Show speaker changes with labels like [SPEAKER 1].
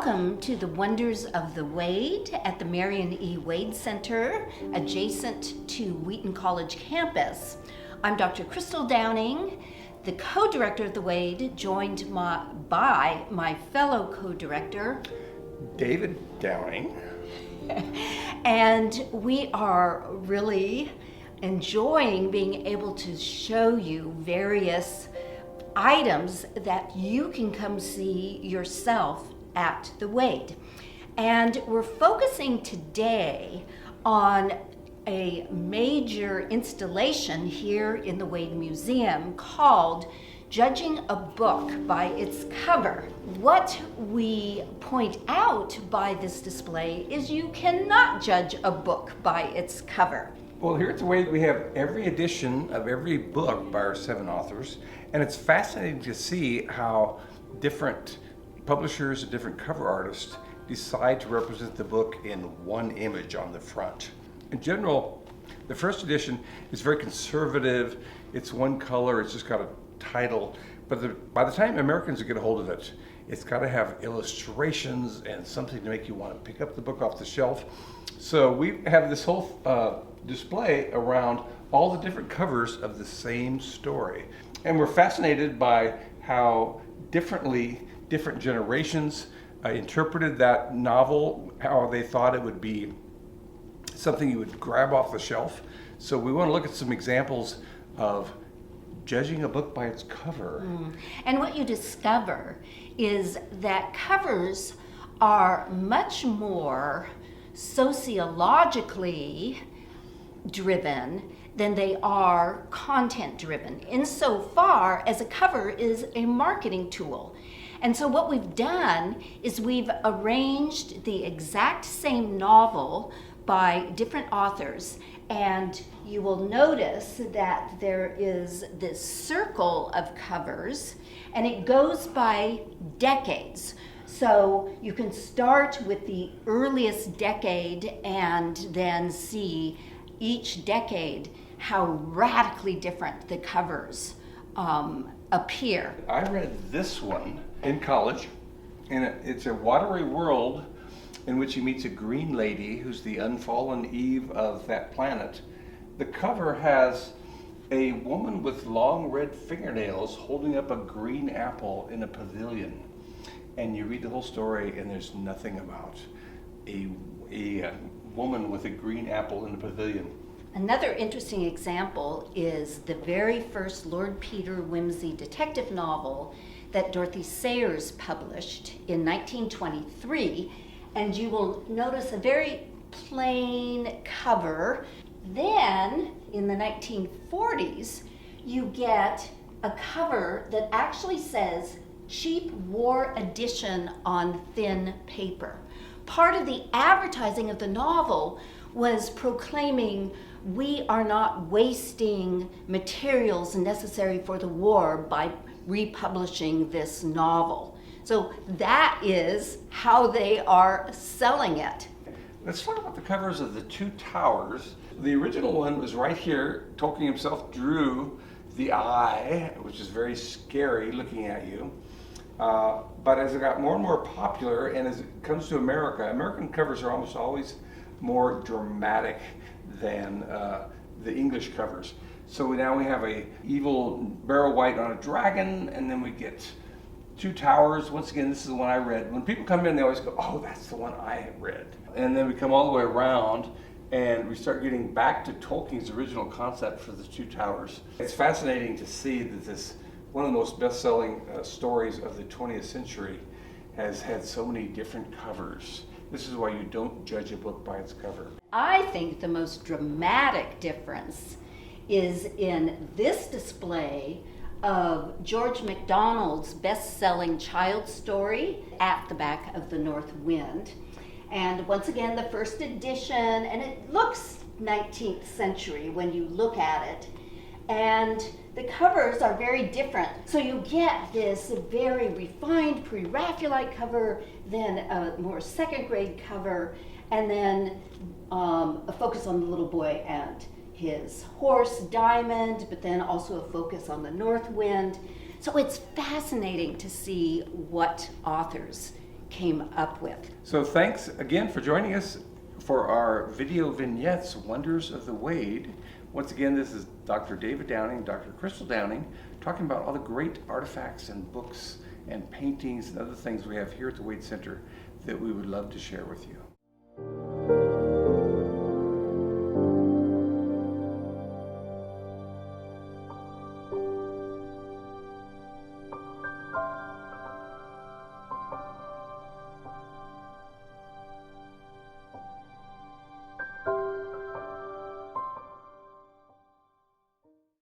[SPEAKER 1] Welcome to the Wonders of the Wade at the Marion E. Wade Center, adjacent to Wheaton College campus. I'm Dr. Crystal Downing, the co-director of the Wade, joined by my fellow co-director,
[SPEAKER 2] David Downing.
[SPEAKER 1] And we are really enjoying being able to show you various items that you can come see yourself at the Wade. And we're focusing today on a major installation here in the Wade Museum called Judging a Book by Its Cover. What we point out by this display is you cannot judge a book by its cover.
[SPEAKER 2] Well, here at the Wade, we have every edition of every book by our 7 authors, and it's fascinating to see how different publishers and different cover artists decide to represent the book in one image on the front. In general, the first edition is very conservative. It's one color, it's just got a title, but by the time Americans get a hold of it, it's got to have illustrations and something to make you want to pick up the book off the shelf. So we have this whole display around all the different covers of the same story. And we're fascinated by how different generations interpreted that novel, how they thought it would be something you would grab off the shelf. So we want to look at some examples of judging a book by its cover.
[SPEAKER 1] And what you discover is that covers are much more sociologically driven than they are content driven, insofar as a cover is a marketing tool. And so what we've done is we've arranged the exact same novel by different authors, and you will notice that there is this circle of covers, and it goes by decades. So you can start with the earliest decade and then see each decade how radically different the covers appear.
[SPEAKER 2] I read this one in college, and it's a watery world in which he meets a green lady who's the unfallen Eve of that planet. The cover has a woman with long red fingernails holding up a green apple in a pavilion. And you read the whole story and there's nothing about a woman with a green apple in a pavilion.
[SPEAKER 1] Another interesting example is the very first Lord Peter Wimsey detective novel that Dorothy Sayers published in 1923. And you will notice a very plain cover. Then in the 1940s, you get a cover that actually says cheap war edition on thin paper. Part of the advertising of the novel was proclaiming we are not wasting materials necessary for the war by republishing this novel. So that is how they are selling it.
[SPEAKER 2] Let's talk about the covers of the 2 towers. The original one was right here. Tolkien himself drew the eye, which is very scary looking at you. But as it got more and more popular, and as it comes to America, American covers are almost always more dramatic than the English covers. So now we have a evil Barrow White on a dragon, and then we get 2 towers. Once again, this is the one I read. When people come in, they always go, oh, that's the one I read. And then we come all the way around, and we start getting back to Tolkien's original concept for the 2 towers. It's fascinating to see that this, one of the most best-selling stories of the 20th century, has had so many different covers. This is why you don't judge a book by its cover.
[SPEAKER 1] I think the most dramatic difference is in this display of George MacDonald's best-selling child story, At the Back of the North Wind. And once again, the first edition, and it looks 19th century when you look at it. And the covers are very different. So you get this very refined pre-Raphaelite cover, then a more second grade cover, and then a focus on the little boy and his horse, Diamond, but then also a focus on the North Wind. So it's fascinating to see what authors came up with.
[SPEAKER 2] So thanks again for joining us for our video vignettes, Wonders of the Wade. Once again, this is Dr. David Downing, Dr. Crystal Downing, talking about all the great artifacts and books and paintings and other things we have here at the Wade Center that we would love to share with you.